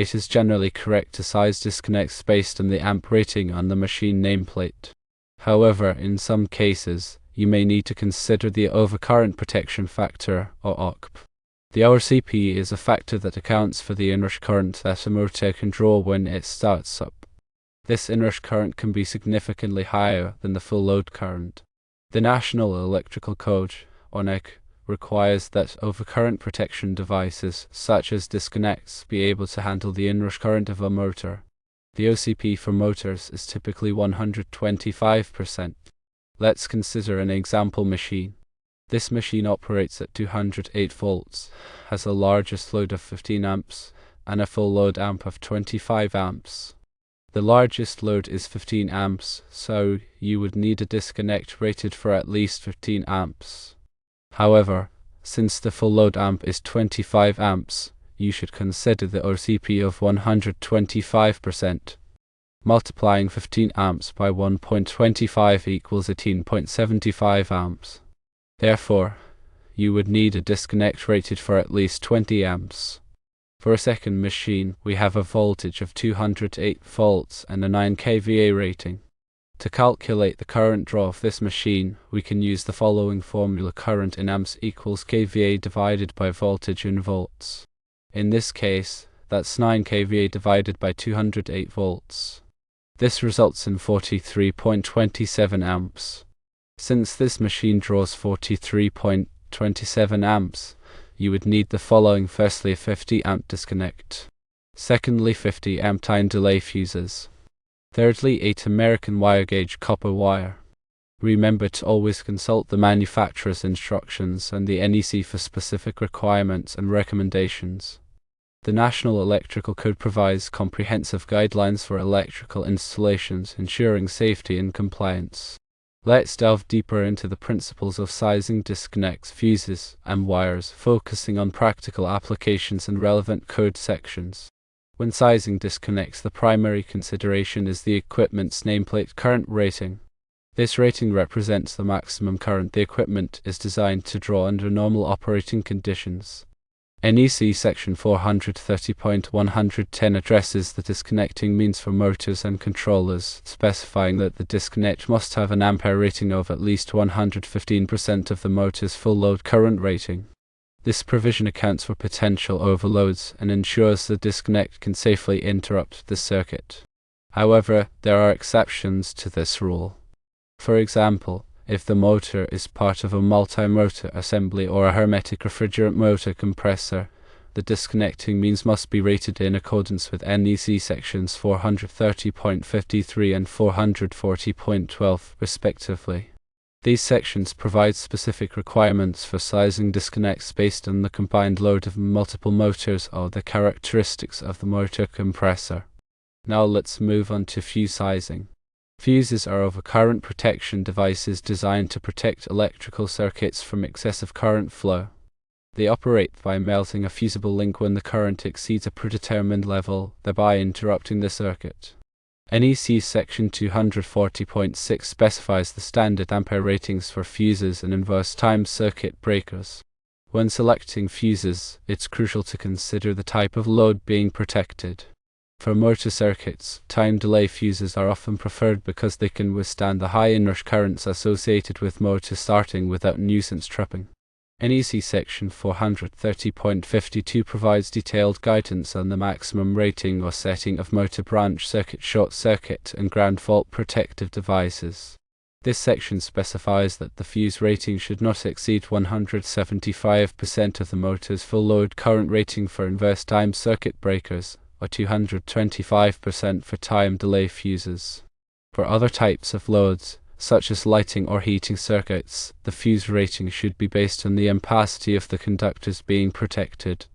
It is generally correct to size disconnects based on the amp rating on the machine nameplate. However, in some cases, you may need to consider the overcurrent protection factor, or OCP. The OCP is a factor that accounts for the inrush current that a motor can draw when it starts up. This inrush current can be significantly higher than the full load current. The National Electrical Code, or NEC, requires that overcurrent protection devices, such as disconnects, be able to handle the inrush current of a motor. The OCP for motors is typically 125%. Let's consider an example machine. This machine operates at 208 volts, has a largest load of 15 amps, and a full load amp of 25 amps. The largest load is 15 amps, so you would need a disconnect rated for at least 15 amps. However, since the full load amp is 25 amps, you should consider the OCP of 125%. Multiplying 15 amps by 1.25 equals 18.75 amps. Therefore, you would need a disconnect rated for at least 20 amps. For a second machine, we have a voltage of 208 volts and a 9 kVA rating. To calculate the current draw of this machine, we can use the following formula: current in amps equals kVA divided by voltage in volts. In this case, that's 9 kVA divided by 208 volts. This results in 43.27 amps. Since this machine draws 43.27 amps, you would need the following: firstly, a 50 amp disconnect. Secondly, 50 amp time delay fuses. Thirdly, 8 American wire gauge copper wire. Remember to always consult the manufacturer's instructions and the NEC for specific requirements and recommendations. The National Electrical Code provides comprehensive guidelines for electrical installations, ensuring safety and compliance. Let's delve deeper into the principles of sizing disconnects, fuses, and wires, focusing on practical applications and relevant code sections. When sizing disconnects, the primary consideration is the equipment's nameplate current rating. This rating represents the maximum current the equipment is designed to draw under normal operating conditions. NEC Section 430.110 addresses the disconnecting means for motors and controllers, specifying that the disconnect must have an ampere rating of at least 115% of the motor's full load current rating. This provision accounts for potential overloads and ensures the disconnect can safely interrupt the circuit. However, there are exceptions to this rule. For example, if the motor is part of a multi-motor assembly or a hermetic refrigerant motor compressor, the disconnecting means must be rated in accordance with NEC sections 430.53 and 440.12, respectively. These sections provide specific requirements for sizing disconnects based on the combined load of multiple motors or the characteristics of the motor compressor. Now let's move on to fuse sizing. Fuses are overcurrent protection devices designed to protect electrical circuits from excessive current flow. They operate by melting a fusible link when the current exceeds a predetermined level, thereby interrupting the circuit. NEC Section 240.6 specifies the standard ampere ratings for fuses and inverse time circuit breakers. When selecting fuses, it's crucial to consider the type of load being protected. For motor circuits, time delay fuses are often preferred because they can withstand the high inrush currents associated with motor starting without nuisance tripping. NEC Section 430.52 provides detailed guidance on the maximum rating or setting of motor branch circuit, short circuit, and ground fault protective devices. This section specifies that the fuse rating should not exceed 175% of the motor's full load current rating for inverse time circuit breakers, or 225% for time delay fuses. For other types of loads, such as lighting or heating circuits, the fuse rating should be based on the ampacity of the conductors being protected.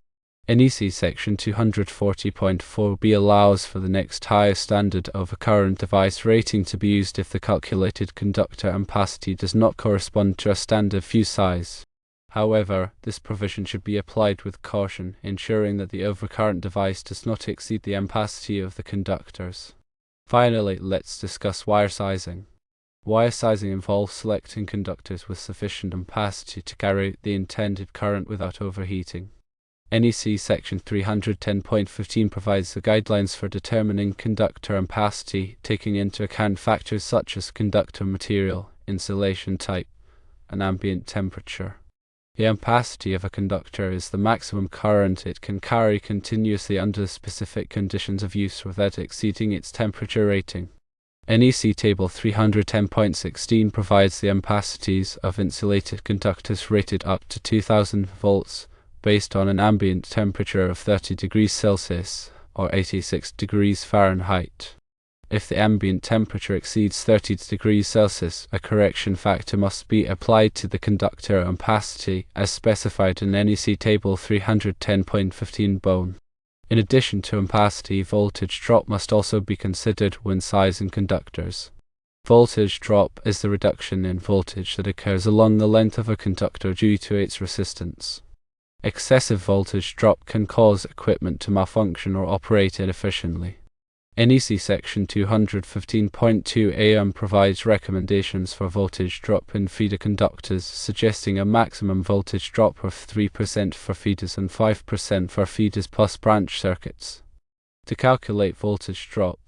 NEC Section 240.4b allows for the next highest standard of a current device rating to be used if the calculated conductor ampacity does not correspond to a standard fuse size. However, this provision should be applied with caution, ensuring that the overcurrent device does not exceed the ampacity of the conductors. Finally, let's discuss wire sizing. Wire sizing involves selecting conductors with sufficient ampacity to carry the intended current without overheating. NEC Section 310.15 provides the guidelines for determining conductor ampacity, taking into account factors such as conductor material, insulation type, and ambient temperature. The ampacity of a conductor is the maximum current it can carry continuously under specific conditions of use without exceeding its temperature rating. NEC Table 310.16 provides the ampacities of insulated conductors rated up to 2000 volts based on an ambient temperature of 30 degrees Celsius or 86 degrees Fahrenheit. If the ambient temperature exceeds 30 degrees Celsius, a correction factor must be applied to the conductor ampacity as specified in NEC Table 310.15 Bone. In addition to ampacity, voltage drop must also be considered when sizing conductors. Voltage drop is the reduction in voltage that occurs along the length of a conductor due to its resistance. Excessive voltage drop can cause equipment to malfunction or operate inefficiently. NEC Section 215.2 AM provides recommendations for voltage drop in feeder conductors, suggesting a maximum voltage drop of 3% for feeders and 5% for feeders plus branch circuits. To calculate voltage drop,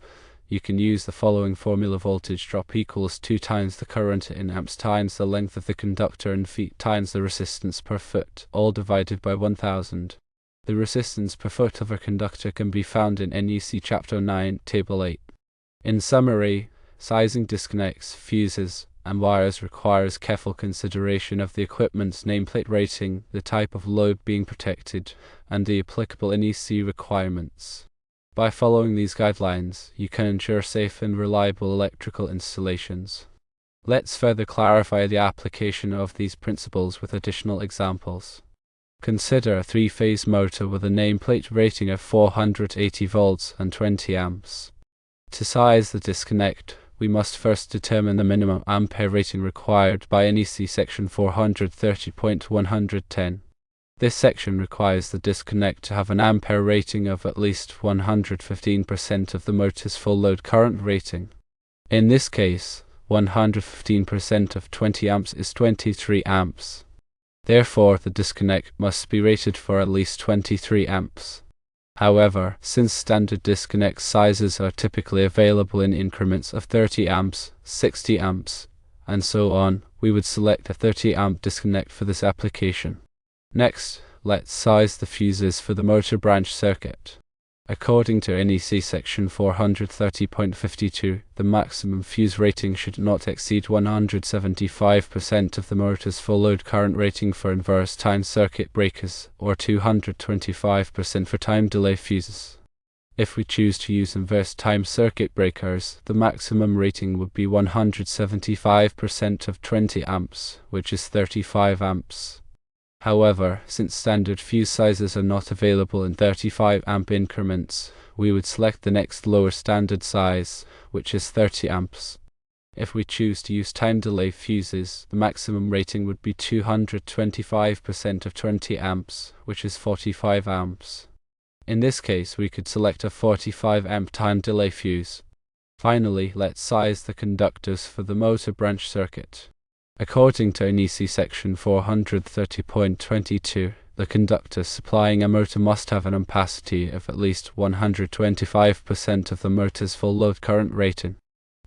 you can use the following formula: voltage drop equals 2 times the current in amps times the length of the conductor in feet times the resistance per foot, all divided by 1000. The resistance per foot of a conductor can be found in NEC Chapter 9, Table 8. In summary, sizing disconnects, fuses, and wires requires careful consideration of the equipment's nameplate rating, the type of load being protected, and the applicable NEC requirements. By following these guidelines, you can ensure safe and reliable electrical installations. Let's further clarify the application of these principles with additional examples. Consider a three-phase motor with a nameplate rating of 480 volts and 20 amps. To size the disconnect, we must first determine the minimum ampere rating required by NEC Section 430.110. This section requires the disconnect to have an ampere rating of at least 115% of the motor's full load current rating. In this case, 115% of 20 amps is 23 amps. Therefore, the disconnect must be rated for at least 23 amps. However, since standard disconnect sizes are typically available in increments of 30 amps, 60 amps, and so on, we would select a 30 amp disconnect for this application. Next, let's size the fuses for the motor branch circuit. According to NEC Section 430.52, the maximum fuse rating should not exceed 175% of the motor's full load current rating for inverse time circuit breakers, or 225% for time delay fuses. If we choose to use inverse time circuit breakers, the maximum rating would be 175% of 20 amps, which is 35 amps. However, since standard fuse sizes are not available in 35 amp increments, we would select the next lower standard size, which is 30 amps. If we choose to use time delay fuses, the maximum rating would be 225% of 20 amps, which is 45 amps. In this case, we could select a 45 amp time delay fuse. Finally, let's size the conductors for the motor branch circuit. According to NEC Section 430.22, the conductor supplying a motor must have an ampacity of at least 125% of the motor's full load current rating.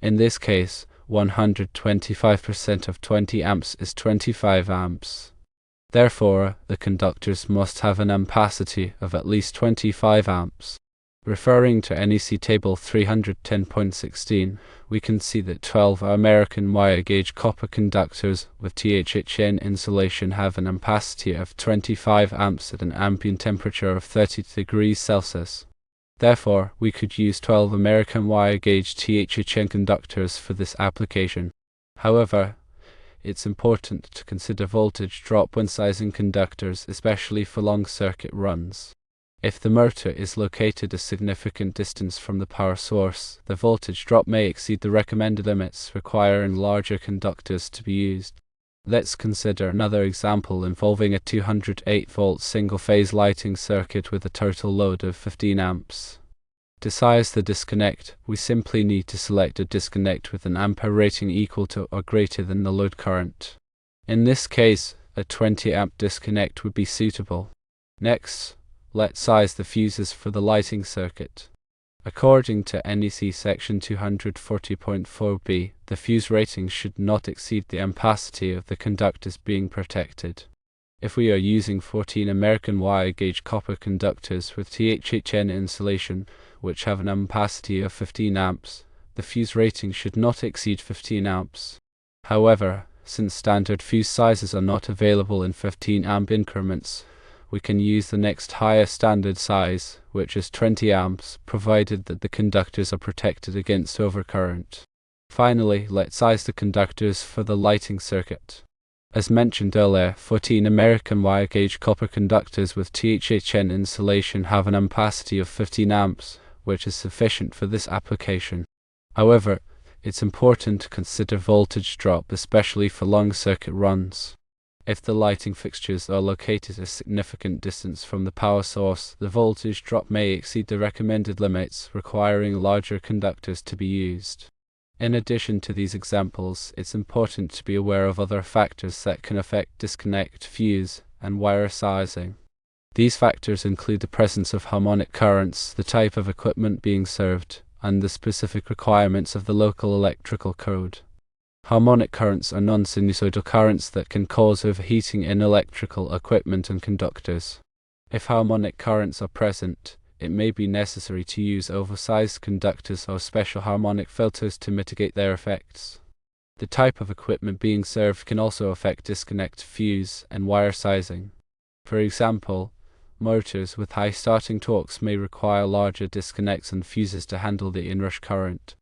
In this case, 125% of 20 amps is 25 amps. Therefore, the conductors must have an ampacity of at least 25 amps. Referring to NEC Table 310.16, we can see that 12 American wire gauge copper conductors with THHN insulation have an ampacity of 25 amps at an ambient temperature of 30 degrees Celsius. Therefore, we could use 12 American wire gauge THHN conductors for this application. However, it's important to consider voltage drop when sizing conductors, especially for long circuit runs. If the motor is located a significant distance from the power source, the voltage drop may exceed the recommended limits, requiring larger conductors to be used. Let's consider another example involving a 208 volt single-phase lighting circuit with a total load of 15 amps. To size the disconnect, we simply need to select a disconnect with an ampere rating equal to or greater than the load current. In this case, a 20 amp disconnect would be suitable. Next, Let's size the fuses for the lighting circuit. According to NEC section 240.4b, the fuse rating should not exceed the ampacity of the conductors being protected. If we are using 14 American wire gauge copper conductors with THHN insulation, which have an ampacity of 15 amps, the fuse rating should not exceed 15 amps. However, since standard fuse sizes are not available in 15 amp increments, we can use the next higher standard size, which is 20 amps, provided that the conductors are protected against overcurrent. Finally, let's size the conductors for the lighting circuit. As mentioned earlier, 14 American wire gauge copper conductors with THHN insulation have an ampacity of 15 amps, which is sufficient for this application. However, it's important to consider voltage drop, especially for long circuit runs. If the lighting fixtures are located a significant distance from the power source, the voltage drop may exceed the recommended limits, requiring larger conductors to be used. In addition to these examples, it's important to be aware of other factors that can affect disconnect, fuse, and wire sizing. These factors include the presence of harmonic currents, the type of equipment being served, and the specific requirements of the local electrical code. Harmonic currents are non-sinusoidal currents that can cause overheating in electrical equipment and conductors. If harmonic currents are present, it may be necessary to use oversized conductors or special harmonic filters to mitigate their effects. The type of equipment being served can also affect disconnect, fuse, and wire sizing. For example, motors with high starting torques may require larger disconnects and fuses to handle the inrush current.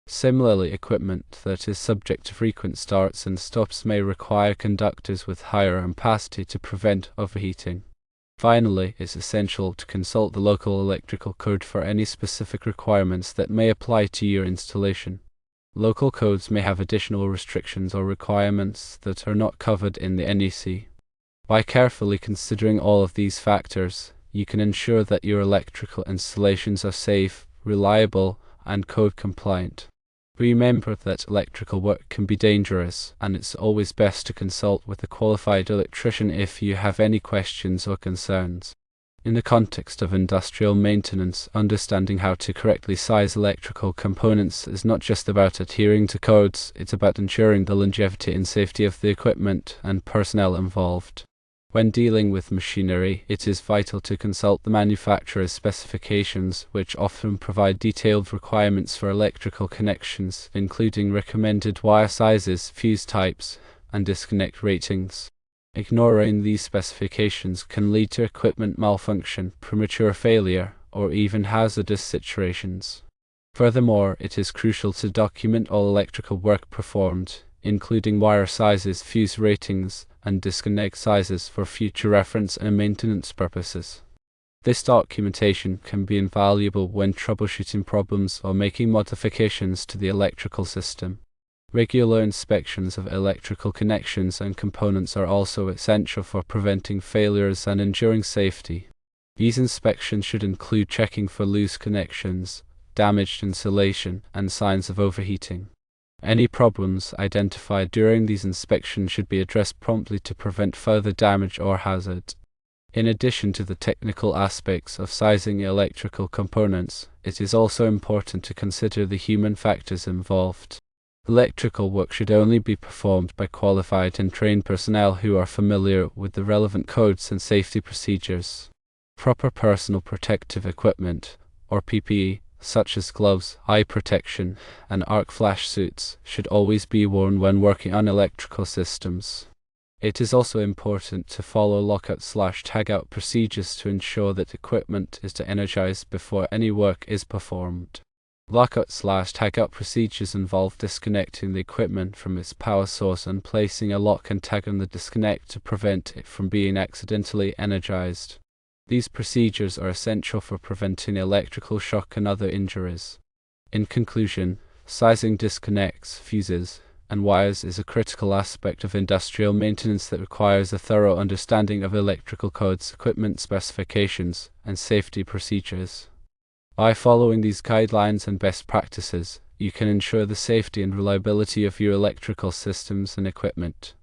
Similarly, equipment that is subject to frequent starts and stops may require conductors with higher ampacity to prevent overheating. Finally, it's essential to consult the local electrical code for any specific requirements that may apply to your installation. Local codes may have additional restrictions or requirements that are not covered in the NEC. By carefully considering all of these factors, you can ensure that your electrical installations are safe, reliable, and code compliant. Remember that electrical work can be dangerous, and it's always best to consult with a qualified electrician if you have any questions or concerns. In the context of industrial maintenance, understanding how to correctly size electrical components is not just about adhering to codes, it's about ensuring the longevity and safety of the equipment and personnel involved. When dealing with machinery, it is vital to consult the manufacturer's specifications, which often provide detailed requirements for electrical connections, including recommended wire sizes, fuse types, and disconnect ratings. Ignoring these specifications can lead to equipment malfunction, premature failure, or even hazardous situations. Furthermore, it is crucial to document all electrical work performed, including wire sizes, fuse ratings, and disconnect sizes for future reference and maintenance purposes. This documentation can be invaluable when troubleshooting problems or making modifications to the electrical system. Regular inspections of electrical connections and components are also essential for preventing failures and ensuring safety. These inspections should include checking for loose connections, damaged insulation, and signs of overheating. Any problems identified during these inspections should be addressed promptly to prevent further damage or hazard. In addition to the technical aspects of sizing electrical components, it is also important to consider the human factors involved. Electrical work should only be performed by qualified and trained personnel who are familiar with the relevant codes and safety procedures. Proper personal protective equipment, or PPE, such as gloves, eye protection, and arc flash suits, should always be worn when working on electrical systems. It is also important to follow lockout/tagout procedures to ensure that equipment is energized before any work is performed. Lockout/tagout procedures involve disconnecting the equipment from its power source and placing a lock and tag on the disconnect to prevent it from being accidentally energized. These procedures are essential for preventing electrical shock and other injuries. In conclusion, sizing disconnects, fuses, and wires is a critical aspect of industrial maintenance that requires a thorough understanding of electrical codes, equipment specifications, and safety procedures. By following these guidelines and best practices, you can ensure the safety and reliability of your electrical systems and equipment.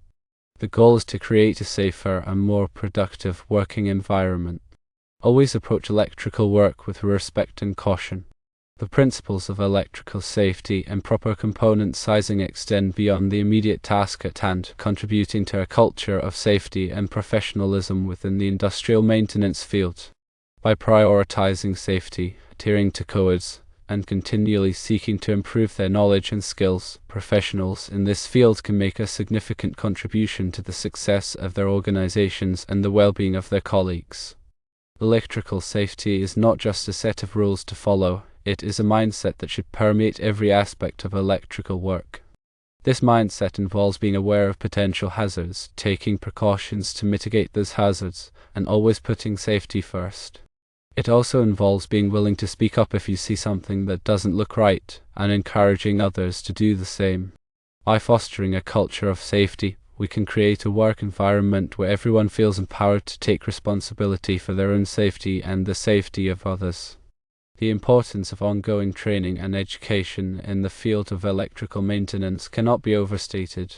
The goal is to create a safer and more productive working environment. Always approach electrical work with respect and caution. The principles of electrical safety and proper component sizing extend beyond the immediate task at hand, contributing to a culture of safety and professionalism within the industrial maintenance field. By prioritizing safety, adhering to codes, and continually seeking to improve their knowledge and skills, professionals in this field can make a significant contribution to the success of their organizations and the well-being of their colleagues. Electrical safety is not just a set of rules to follow, it is a mindset that should permeate every aspect of electrical work. This mindset involves being aware of potential hazards, taking precautions to mitigate those hazards, and always putting safety first. It also involves being willing to speak up if you see something that doesn't look right, and encouraging others to do the same. By fostering a culture of safety, we can create a work environment where everyone feels empowered to take responsibility for their own safety and the safety of others. The importance of ongoing training and education in the field of electrical maintenance cannot be overstated.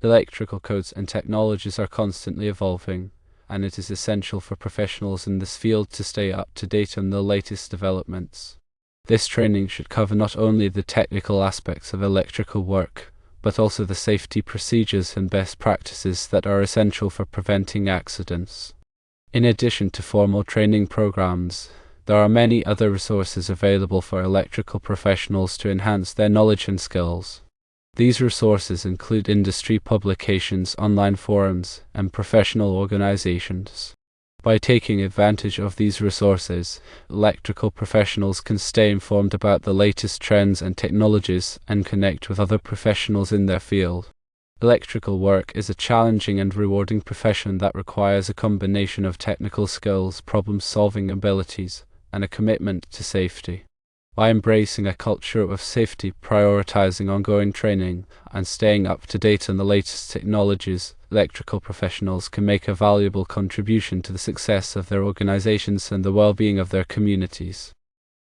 Electrical codes and technologies are constantly evolving, and it is essential for professionals in this field to stay up to date on the latest developments. This training should cover not only the technical aspects of electrical work, but also the safety procedures and best practices that are essential for preventing accidents. In addition to formal training programs, there are many other resources available for electrical professionals to enhance their knowledge and skills. These resources include industry publications, online forums, and professional organizations. By taking advantage of these resources, electrical professionals can stay informed about the latest trends and technologies and connect with other professionals in their field. Electrical work is a challenging and rewarding profession that requires a combination of technical skills, problem-solving abilities, and a commitment to safety. By embracing a culture of safety, prioritizing ongoing training, and staying up to date on the latest technologies, electrical professionals can make a valuable contribution to the success of their organizations and the well-being of their communities.